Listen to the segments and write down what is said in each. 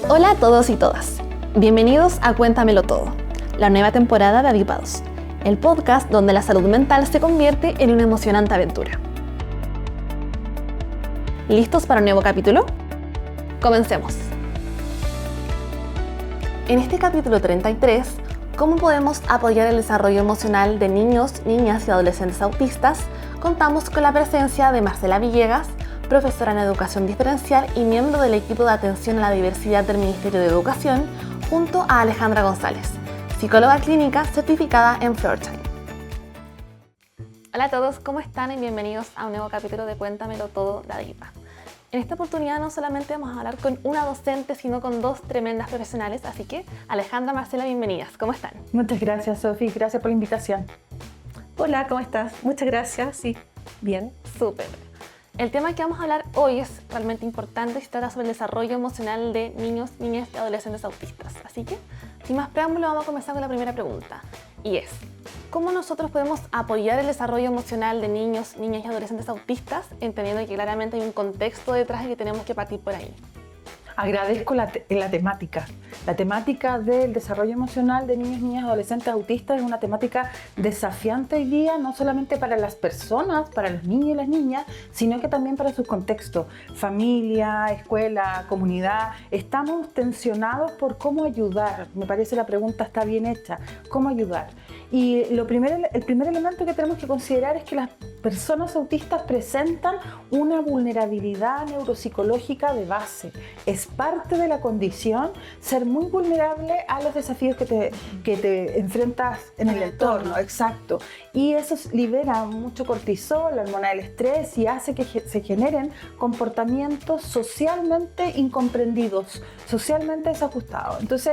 Hola a todos y todas. Bienvenidos a Cuéntamelo Todo, la nueva temporada de Avipados, el podcast donde la salud mental se convierte en una emocionante aventura. ¿Listos para un nuevo capítulo? Comencemos. En este capítulo 33, ¿cómo podemos apoyar el desarrollo emocional de niños, niñas y adolescentes autistas?, contamos con la presencia de Marcela Villegas, profesora en Educación Diferencial y miembro del equipo de atención a la diversidad del Ministerio de Educación, junto a Alejandra González, psicóloga clínica certificada en Flourtime. Hola a todos, ¿cómo están? Y bienvenidos a un nuevo capítulo de Cuéntamelo Todo de ADIPA. En esta oportunidad no solamente vamos a hablar con una docente, sino con dos tremendas profesionales, así que Alejandra, Marcela, bienvenidas. ¿Cómo están? Muchas gracias, Sofi, gracias por la invitación. Hola, ¿cómo estás? Muchas gracias, sí, bien. Súper. El tema que vamos a hablar hoy es realmente importante y se trata sobre el desarrollo emocional de niños, niñas y adolescentes autistas. Así que, sin más preámbulo, vamos a comenzar con la primera pregunta. Y es, ¿cómo nosotros podemos apoyar el desarrollo emocional de niños, niñas y adolescentes autistas, entendiendo que claramente hay un contexto detrás y que tenemos que partir por ahí? Agradezco la temática. La temática del desarrollo emocional de niños, niñas y adolescentes autistas es una temática desafiante hoy día, no solamente para las personas, para los niños y las niñas, sino que también para su contexto. Familia, escuela, comunidad. Estamos tensionados por cómo ayudar. Me parece la pregunta está bien hecha. ¿Cómo ayudar? Y el primer elemento que tenemos que considerar es que las personas autistas presentan una vulnerabilidad neuropsicológica de base. Es parte de la condición ser muy vulnerable a los desafíos que te enfrentas en el entorno. Exacto. Y eso libera mucho cortisol, la hormona del estrés, y hace que se generen comportamientos socialmente incomprendidos, socialmente desajustados. Entonces,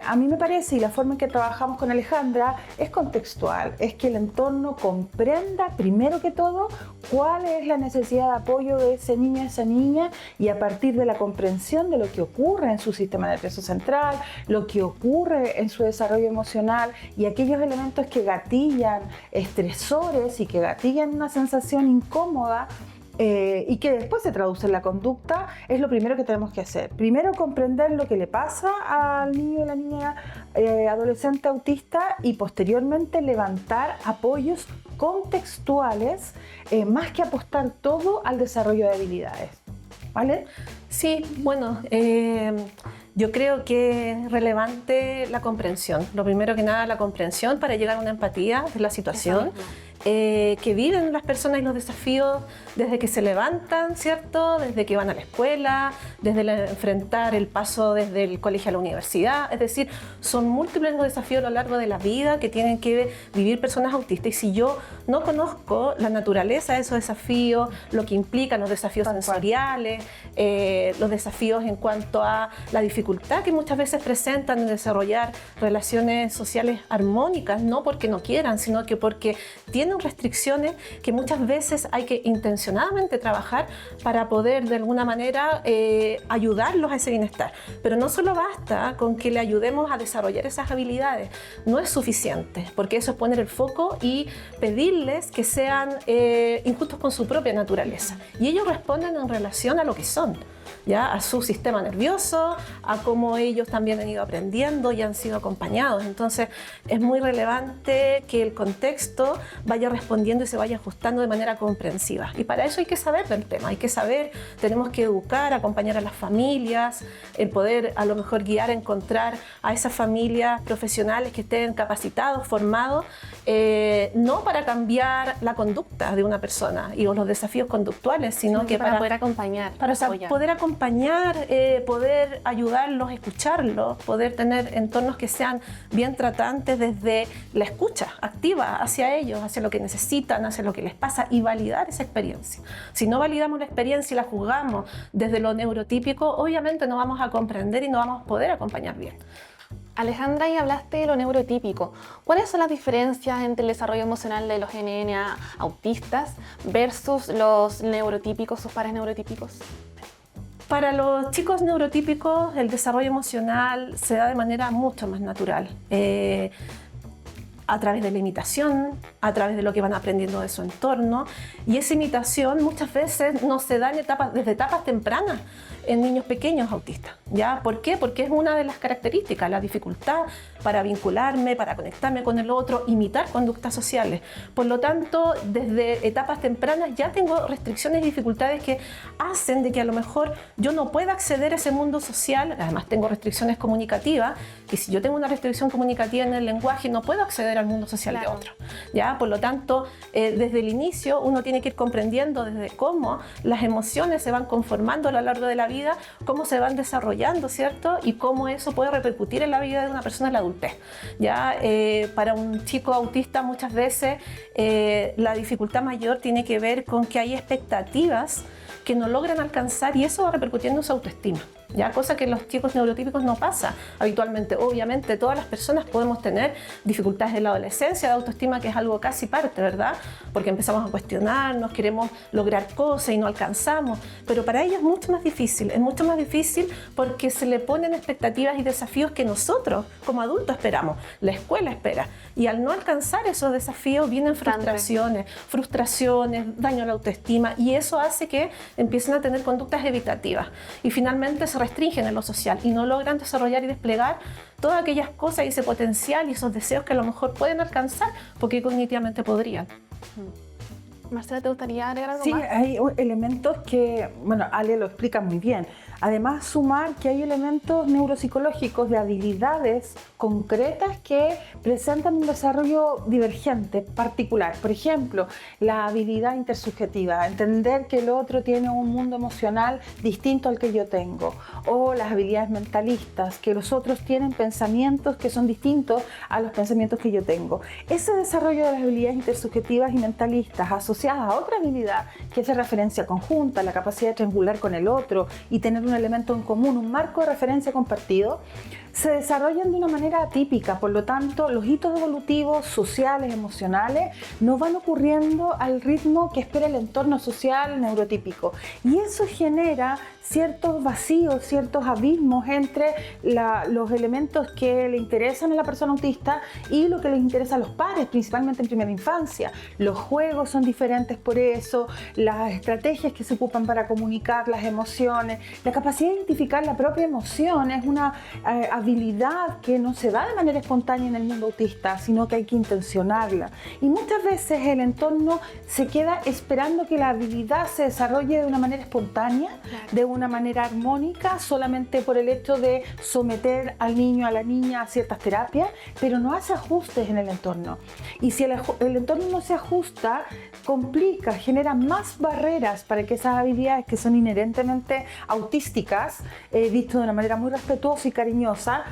a mí me parece, y la forma en que trabajamos con Alejandra es contextual, es que el entorno comprenda primero que todo cuál es la necesidad de apoyo de ese niño, esa niña, y a partir de la comprensión de lo que ocurre en su sistema nervioso central, lo que ocurre en su desarrollo emocional y aquellos elementos que gatillan estresores y que gatillan una sensación incómoda, y que después se traduce en la conducta, es lo primero que tenemos que hacer. Primero, comprender lo que le pasa al niño y la niña adolescente autista, y posteriormente levantar apoyos contextuales, más que apostar todo al desarrollo de habilidades. ¿Vale? Sí, bueno, yo creo que es relevante la comprensión. Lo primero que nada, la comprensión para llegar a una empatía de la situación que viven las personas y los desafíos desde que se levantan, ¿cierto? Desde que van a la escuela, desde enfrentar el paso desde el colegio a la universidad. Es decir, son múltiples los desafíos a lo largo de la vida que tienen que vivir personas autistas. Y si yo no conozco la naturaleza de esos desafíos, lo que implican los desafíos sensoriales, los desafíos en cuanto a la dificultad que muchas veces presentan en desarrollar relaciones sociales armónicas, no porque no quieran, sino que porque tienen restricciones que muchas veces hay que intencionadamente trabajar para poder de alguna manera ayudarlos a ese bienestar. Pero no solo basta con que le ayudemos a desarrollar esas habilidades, no es suficiente, porque eso es poner el foco y pedirles que sean injustos con su propia naturaleza. Y ellos responden en relación a lo que son, ¿ya? A su sistema nervioso, a cómo ellos también han ido aprendiendo y han sido acompañados. Entonces es muy relevante que el contexto vaya respondiendo y se vaya ajustando de manera comprensiva. Y para eso hay que saber del tema, hay que saber, tenemos que educar, acompañar a las familias, el poder a lo mejor guiar, encontrar a esas familias profesionales que estén capacitados, formados, no para cambiar la conducta de una persona y los desafíos conductuales, sino que para poder acompañar. Para poder acompañar, poder ayudarlos, escucharlos, poder tener entornos que sean bien tratantes desde la escucha activa hacia ellos, hacia lo que necesitan, hacia lo que les pasa, y validar esa experiencia. Si no validamos la experiencia y la juzgamos desde lo neurotípico, obviamente no vamos a comprender y no vamos a poder acompañar bien. Alejandra, y hablaste de lo neurotípico. ¿Cuáles son las diferencias entre el desarrollo emocional de los NN autistas versus los neurotípicos, sus pares neurotípicos? Para los chicos neurotípicos, el desarrollo emocional se da de manera mucho más natural. A través de la imitación, a través de lo que van aprendiendo de su entorno, y esa imitación muchas veces no se da desde etapas tempranas. en niños pequeños autistas. ¿Ya? ¿Por qué? Porque es una de las características, la dificultad para vincularme, para conectarme con el otro, imitar conductas sociales. Por lo tanto, desde etapas tempranas ya tengo restricciones y dificultades que hacen de que a lo mejor yo no pueda acceder a ese mundo social. Además tengo restricciones comunicativas, que si yo tengo una restricción comunicativa en el lenguaje no puedo acceder al mundo social de otro. ¿Ya? Por lo tanto, desde el inicio uno tiene que ir comprendiendo desde cómo las emociones se van conformando a lo largo de la vida, cómo se van desarrollando, ¿cierto? Y cómo eso puede repercutir en la vida de una persona en la adultez. ¿Ya? Para un chico autista muchas veces la dificultad mayor tiene que ver con que hay expectativas que no logran alcanzar y eso va repercutiendo en su autoestima. ¿Ya? Cosa que en los chicos neurotípicos no pasa habitualmente. Obviamente todas las personas podemos tener dificultades en la adolescencia de autoestima, que es algo casi parte, ¿verdad? Porque empezamos a cuestionarnos, queremos lograr cosas y no alcanzamos, pero para ellos es mucho más difícil porque se le ponen expectativas y desafíos que nosotros como adultos esperamos, la escuela espera, y al no alcanzar esos desafíos vienen frustraciones, daño a la autoestima, y eso hace que empiecen a tener conductas evitativas y finalmente se restringen en lo social y no logran desarrollar y desplegar todas aquellas cosas y ese potencial y esos deseos que a lo mejor pueden alcanzar porque cognitivamente podrían. Marcela, ¿te gustaría agregar algo Sí, más? hay elementos que, bueno, Ale lo explica muy bien. Además, sumar que hay elementos neuropsicológicos de habilidades concretas que presentan un desarrollo divergente, particular. Por ejemplo, la habilidad intersubjetiva, entender que el otro tiene un mundo emocional distinto al que yo tengo. O las habilidades mentalistas, que los otros tienen pensamientos que son distintos a los pensamientos que yo tengo. Ese desarrollo de las habilidades intersubjetivas y mentalistas asociadas a otra habilidad, que es de referencia conjunta, la capacidad de triangular con el otro y tener un elemento en común, un marco de referencia compartido, se desarrollan de una manera atípica. Por lo tanto, los hitos evolutivos, sociales, emocionales, no van ocurriendo al ritmo que espera el entorno social neurotípico. Y eso genera ciertos vacíos, ciertos abismos entre los elementos que le interesan a la persona autista y lo que les interesa a los padres, principalmente en primera infancia. Los juegos son diferentes por eso, las estrategias que se ocupan para comunicar las emociones, la capacidad de identificar la propia emoción es una habilidad que no se da de manera espontánea en el mundo autista, sino que hay que intencionarla. Y muchas veces el entorno se queda esperando que la habilidad se desarrolle de una manera espontánea, de una manera armónica, solamente por el hecho de someter al niño, a la niña a ciertas terapias, pero no hace ajustes en el entorno. Y si el entorno no se ajusta, complica, genera más barreras para que esas habilidades que son inherentemente autísticas, visto de una manera muy respetuosa y cariñosa,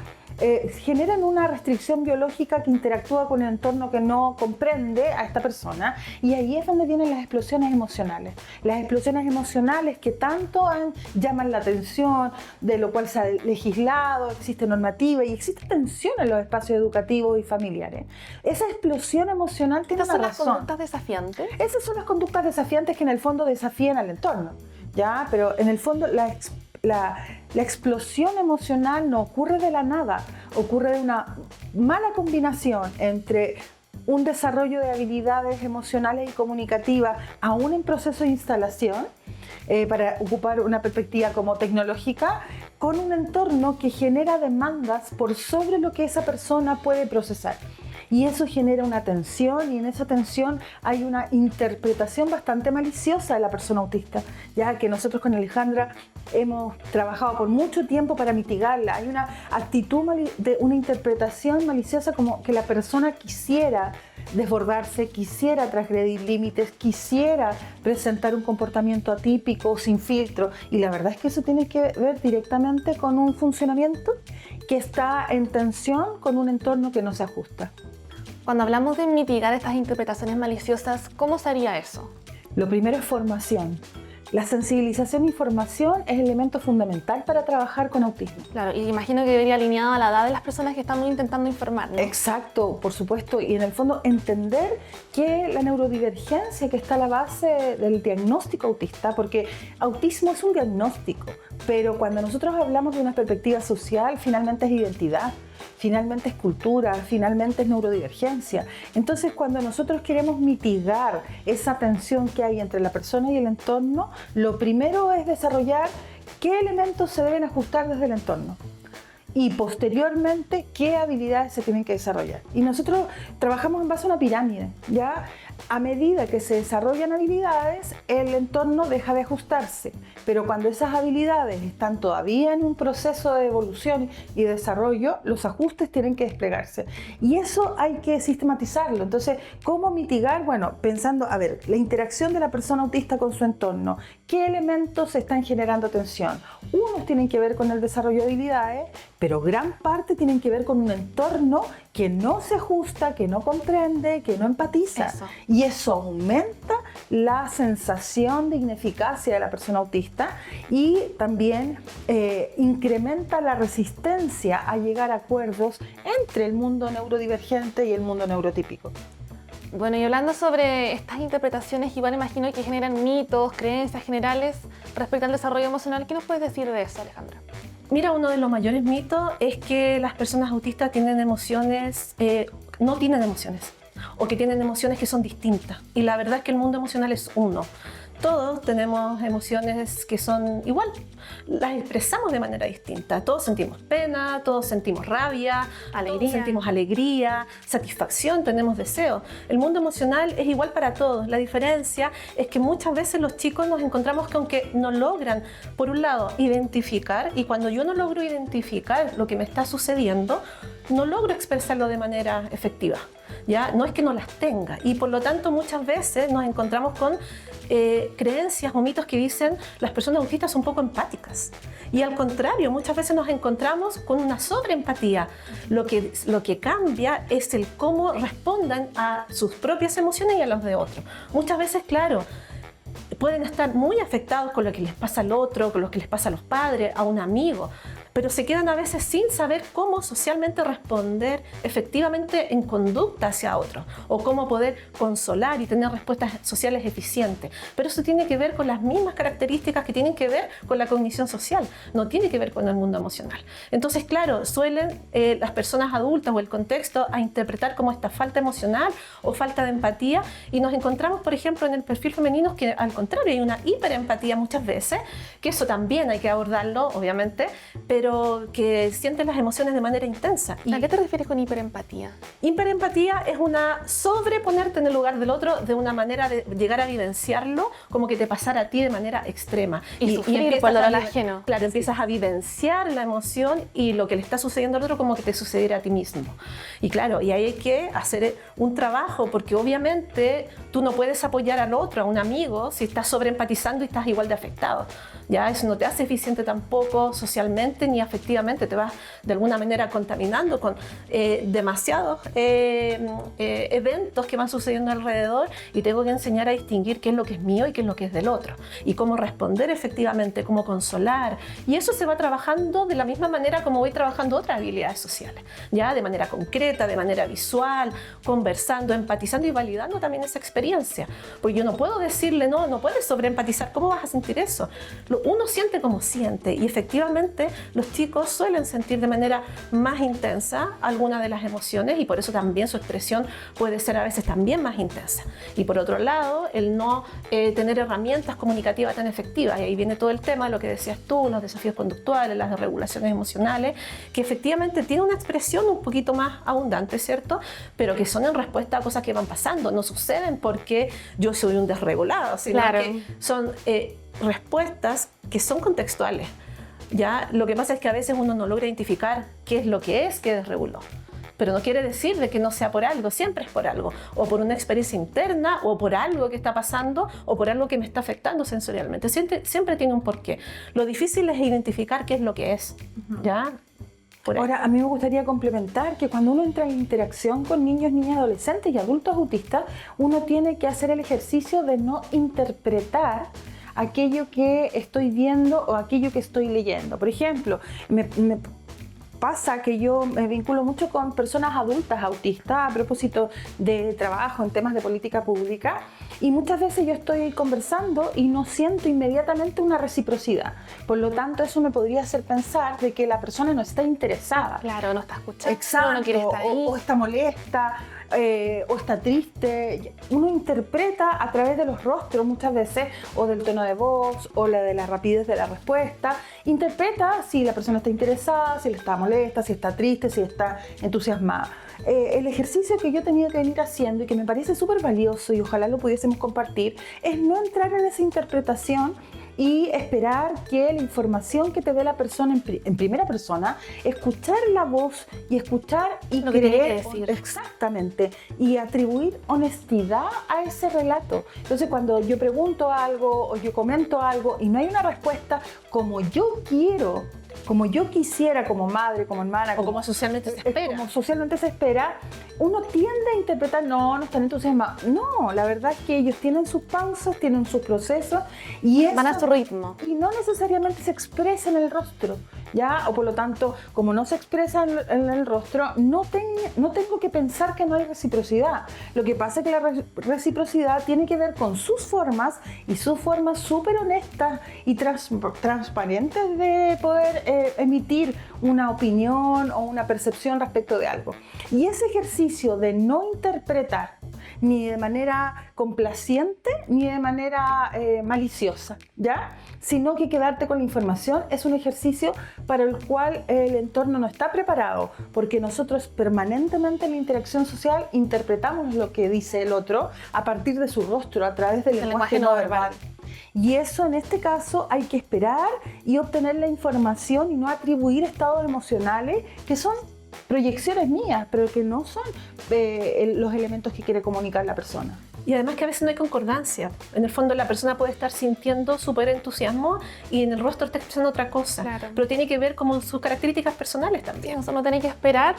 generan una restricción biológica que interactúa con el entorno que no comprende a esta persona, y ahí es donde vienen las explosiones emocionales. Las explosiones emocionales que tanto llaman la atención, de lo cual se ha legislado, existe normativa y existe tensión en los espacios educativos y familiares. Esa explosión emocional tiene una razón. ¿Estas son las conductas desafiantes? Esas son las conductas desafiantes que en el fondo desafían al entorno, ¿ya? Pero en el fondo la explosión emocional no ocurre de la nada, ocurre de una mala combinación entre un desarrollo de habilidades emocionales y comunicativas aún en proceso de instalación, para ocupar una perspectiva como tecnológica, con un entorno que genera demandas por sobre lo que esa persona puede procesar. Y eso genera una tensión, y en esa tensión hay una interpretación bastante maliciosa de la persona autista, ya que nosotros con Alejandra hemos trabajado por mucho tiempo para mitigarla. Hay una actitud de una interpretación maliciosa, como que la persona quisiera desbordarse, quisiera transgredir límites, quisiera presentar un comportamiento atípico, sin filtro, y la verdad es que eso tiene que ver directamente con un funcionamiento que está en tensión con un entorno que no se ajusta. Cuando hablamos de mitigar estas interpretaciones maliciosas, ¿cómo sería eso? Lo primero es formación. La sensibilización y formación es el elemento fundamental para trabajar con autismo. Claro, y imagino que debería alineado a la edad de las personas que estamos intentando informar, ¿no? Exacto, por supuesto, y en el fondo entender que la neurodivergencia que está a la base del diagnóstico autista, porque autismo es un diagnóstico, pero cuando nosotros hablamos de una perspectiva social, finalmente es identidad, finalmente es cultura, finalmente es neurodivergencia. Entonces, cuando nosotros queremos mitigar esa tensión que hay entre la persona y el entorno, lo primero es desarrollar qué elementos se deben ajustar desde el entorno y posteriormente qué habilidades se tienen que desarrollar. Y nosotros trabajamos en base a una pirámide, ¿ya? A medida que se desarrollan habilidades, el entorno deja de ajustarse, pero cuando esas habilidades están todavía en un proceso de evolución y desarrollo, los ajustes tienen que desplegarse. Y eso hay que sistematizarlo. Entonces, ¿cómo mitigar? Bueno, pensando, a ver, la interacción de la persona autista con su entorno, ¿qué elementos están generando tensión? Unos tienen que ver con el desarrollo de habilidades, pero gran parte tienen que ver con un entorno que no se ajusta, que no comprende, que no empatiza. Eso. Y eso aumenta la sensación de ineficacia de la persona autista y también incrementa la resistencia a llegar a acuerdos entre el mundo neurodivergente y el mundo neurotípico. Bueno, y hablando sobre estas interpretaciones, igual imagino que generan mitos, creencias generales respecto al desarrollo emocional. ¿Qué nos puedes decir de eso, Alejandra? Mira, uno de los mayores mitos es que las personas autistas tienen emociones, no tienen emociones, o que tienen emociones que son distintas. Y la verdad es que el mundo emocional es uno. Todos tenemos emociones que son igual, las expresamos de manera distinta. Todos sentimos pena, todos sentimos rabia, Alegría. todos sentimos alegría, satisfacción, tenemos deseos. El mundo emocional es igual para todos. La diferencia es que muchas veces los chicos nos encontramos con que no logran, por un lado, identificar, y cuando yo no logro identificar lo que me está sucediendo, no logro expresarlo de manera efectiva. ¿Ya? No es que no las tenga, y por lo tanto muchas veces nos encontramos con creencias o mitos que dicen las personas autistas son poco empáticas, y al contrario, muchas veces nos encontramos con una sobreempatía. Lo que cambia es el cómo respondan a sus propias emociones y a las de otros. Muchas veces, claro, pueden estar muy afectados con lo que les pasa al otro, con lo que les pasa a los padres, a un amigo, pero se quedan a veces sin saber cómo socialmente responder efectivamente en conducta hacia otros, o cómo poder consolar y tener respuestas sociales eficientes. Pero eso tiene que ver con las mismas características que tienen que ver con la cognición social, no tiene que ver con el mundo emocional. Entonces, claro, suelen las personas adultas o el contexto a interpretar como esta falta emocional o falta de empatía, y nos encontramos, por ejemplo, en el perfil femenino que al contrario hay una hiperempatía muchas veces, que eso también hay que abordarlo, obviamente, pero que sienten las emociones de manera intensa. ¿A qué te refieres con hiperempatía? Hiperempatía es una sobreponerte en el lugar del otro de una manera de llegar a vivenciarlo como que te pasara a ti de manera extrema. Y sufrir por el dolor ajeno. Claro, empiezas a vivenciar la emoción y lo que le está sucediendo al otro como que te sucediera a ti mismo. Y claro, y ahí hay que hacer un trabajo, porque obviamente tú no puedes apoyar al otro, a un amigo, si estás sobreempatizando y estás igual de afectado. Ya eso no te hace eficiente tampoco socialmente ni afectivamente, te vas de alguna manera contaminando con demasiados eventos que van sucediendo alrededor, y tengo que enseñar a distinguir qué es lo que es mío y qué es lo que es del otro, y cómo responder efectivamente, cómo consolar, y eso se va trabajando de la misma manera como voy trabajando otras habilidades sociales, ya de manera concreta, de manera visual, conversando, empatizando y validando también esa experiencia, porque yo no puedo decirle no puedes sobreempatizar, ¿cómo vas a sentir eso? Uno siente como siente, y efectivamente los chicos suelen sentir de manera más intensa algunas de las emociones, y por eso también su expresión puede ser a veces también más intensa. Y por otro lado, el no tener herramientas comunicativas tan efectivas, y ahí viene todo el tema, lo que decías tú, los desafíos conductuales, las desregulaciones emocionales, que efectivamente tienen una expresión un poquito más abundante, ¿cierto? Pero que son en respuesta a cosas que van pasando, no suceden porque yo soy un desregulado, sino claro, que son respuestas que son contextuales. Ya, lo que pasa es que a veces uno no logra identificar qué es lo que es que desreguló, pero no quiere decir de que no sea por algo, siempre es por algo, o por una experiencia interna, o por algo que está pasando, o por algo que me está afectando sensorialmente. Siempre tiene un porqué. Lo difícil es identificar qué es lo que es. ¿Ya? Ahora, a mí me gustaría complementar que cuando uno entra en interacción con niños, niñas, adolescentes y adultos autistas, uno tiene que hacer el ejercicio de no interpretar aquello que estoy viendo o aquello que estoy leyendo. Por ejemplo, me pasa que yo me vinculo mucho con personas adultas autistas a propósito de trabajo en temas de política pública, y muchas veces yo estoy conversando y no siento inmediatamente una reciprocidad. Por lo tanto, eso me podría hacer pensar de que la persona no está interesada. Claro, no está escuchando. Exacto, no quiere estar ahí. O está molesta. o está triste. Uno interpreta a través de los rostros muchas veces, o del tono de voz, o de la rapidez de la respuesta. Interpreta si la persona está interesada, si le está molesta, si está triste, si está entusiasmada. El ejercicio que yo he tenido que venir haciendo y que me parece súper valioso y ojalá lo pudiésemos compartir es no entrar en esa interpretación y esperar que la información que te dé la persona en primera persona, escuchar la voz y escuchar y lo que tiene creer que decir. exactamente y atribuir honestidad a ese relato. Entonces cuando yo pregunto algo o yo comento algo y no hay una respuesta como yo quiero, como yo quisiera, como madre, como hermana, O como socialmente se espera. como socialmente se espera, uno tiende a interpretar, no están entusiasmados. No, la verdad es que ellos tienen sus pausas, tienen sus procesos y Van a su ritmo. y no necesariamente se expresa en el rostro, ¿ya? O por lo tanto, como no se expresa en el rostro, no tengo que pensar que no hay reciprocidad. Lo que pasa es que la reciprocidad tiene que ver con sus formas y sus formas súper honestas y transparentes de poder emitir una opinión o una percepción respecto de algo. Y ese ejercicio de no interpretar ni de manera complaciente ni de manera maliciosa, ¿ya? Sino que quedarte con la información es un ejercicio para el cual el entorno no está preparado, porque nosotros permanentemente en la interacción social interpretamos lo que dice el otro a partir de su rostro, a través del lenguaje no verbal. Y eso en este caso hay que esperar y obtener la información y no atribuir estados emocionales que son proyecciones mías, pero que no son los elementos que quiere comunicar la persona. Y además que a veces no hay concordancia. En el fondo la persona puede estar sintiendo súper entusiasmo y en el rostro está expresando otra cosa. Claro. Pero tiene que ver con sus características personales también. Uno tiene que esperar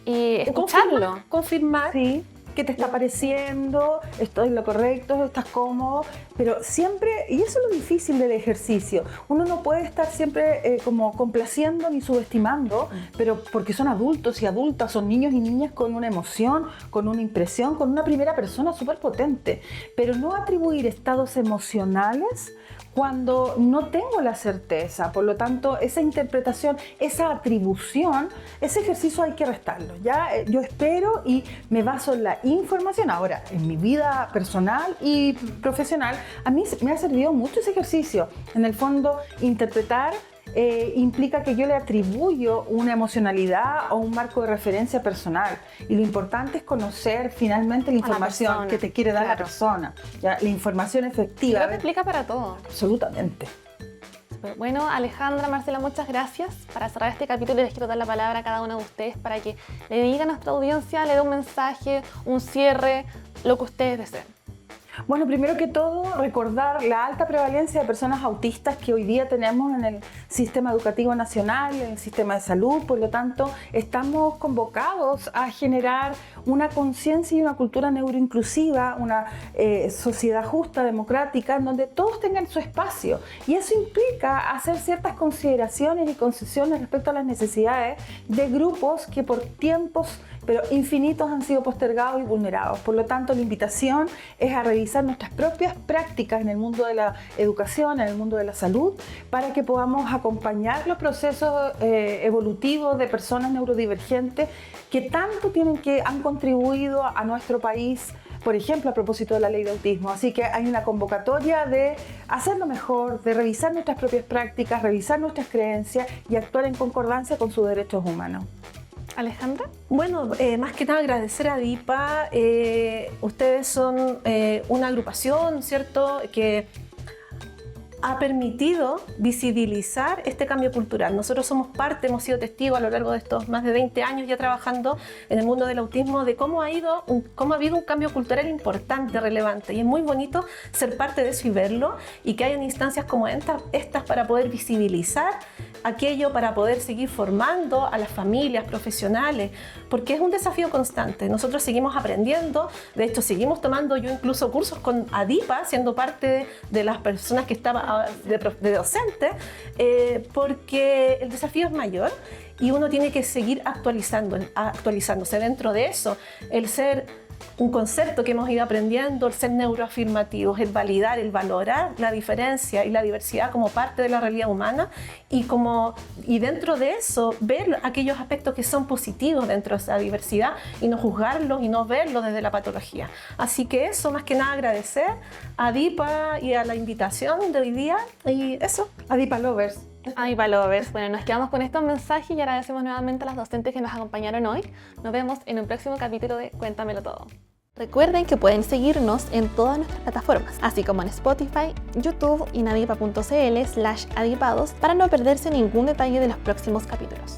y escucharlo. Confirmar. Sí. ¿Qué te está pareciendo? ¿Estoy en lo correcto? ¿Estás cómodo? Pero siempre, y eso es lo difícil del ejercicio, uno no puede estar siempre como complaciendo ni subestimando, pero porque son adultos y adultas, son niños y niñas con una emoción, con una impresión, con una primera persona súper potente, pero no atribuir estados emocionales cuando no tengo la certeza. Por lo tanto, esa interpretación, esa atribución, ese ejercicio hay que restarlo. ¿Ya? Yo espero y me baso en la información. Ahora, en mi vida personal y profesional, a mí me ha servido mucho ese ejercicio. En el fondo, interpretar implica que yo le atribuyo una emocionalidad o un marco de referencia personal. Y lo importante es conocer finalmente la información que te quiere dar la persona. ¿Ya? La información efectiva. Creo que explica para todo. Absolutamente. Bueno, Alejandra, Marcela, muchas gracias. Para cerrar este capítulo les quiero dar la palabra a cada uno de ustedes para que le digan a nuestra audiencia, le dé un mensaje, un cierre, lo que ustedes deseen. Bueno, primero que todo, recordar la alta prevalencia de personas autistas que hoy día tenemos en el sistema educativo nacional, en el sistema de salud. Por lo tanto, estamos convocados a generar una conciencia y una cultura neuroinclusiva, una sociedad justa, democrática, en donde todos tengan su espacio. Y eso implica hacer ciertas consideraciones y concesiones respecto a las necesidades de grupos que por tiempos pero infinitos han sido postergados y vulnerados. Por lo tanto, la invitación es a revisar nuestras propias prácticas en el mundo de la educación, en el mundo de la salud, para que podamos acompañar los procesos evolutivos de personas neurodivergentes que tanto han contribuido a nuestro país, por ejemplo, a propósito de la ley de autismo. Así que hay una convocatoria de hacerlo mejor, de revisar nuestras propias prácticas, revisar nuestras creencias y actuar en concordancia con sus derechos humanos. Alejandra. Bueno, más que nada agradecer a DIPA. Ustedes son una agrupación, ¿cierto?, que ha permitido visibilizar este cambio cultural. Nosotros somos parte, hemos sido testigos a lo largo de estos más de 20 años ya trabajando en el mundo del autismo de cómo ha habido un cambio cultural importante, relevante. Y es muy bonito ser parte de eso y verlo, y que hayan instancias como estas para poder visibilizar aquello, para poder seguir formando a las familias profesionales, porque es un desafío constante. Nosotros seguimos aprendiendo, de hecho seguimos tomando yo incluso cursos con ADIPA, siendo parte de las personas que estaban de docentes, porque el desafío es mayor y uno tiene que seguir actualizándose. Dentro de eso, el ser un concepto que hemos ido aprendiendo, el ser neuroafirmativos, el validar, el valorar la diferencia y la diversidad como parte de la realidad humana y dentro de eso ver aquellos aspectos que son positivos dentro de esa diversidad y no juzgarlos y no verlos desde la patología. Así que eso, más que nada agradecer a DIPA y a la invitación de hoy día y eso, a DIPA Lovers. Adipa Lovers. Bueno, nos quedamos con estos mensajes y agradecemos nuevamente a las docentes que nos acompañaron hoy. Nos vemos en un próximo capítulo de Cuéntamelo Todo. Recuerden que pueden seguirnos en todas nuestras plataformas, así como en Spotify, YouTube y nadipa.cl/adipados para no perderse ningún detalle de los próximos capítulos.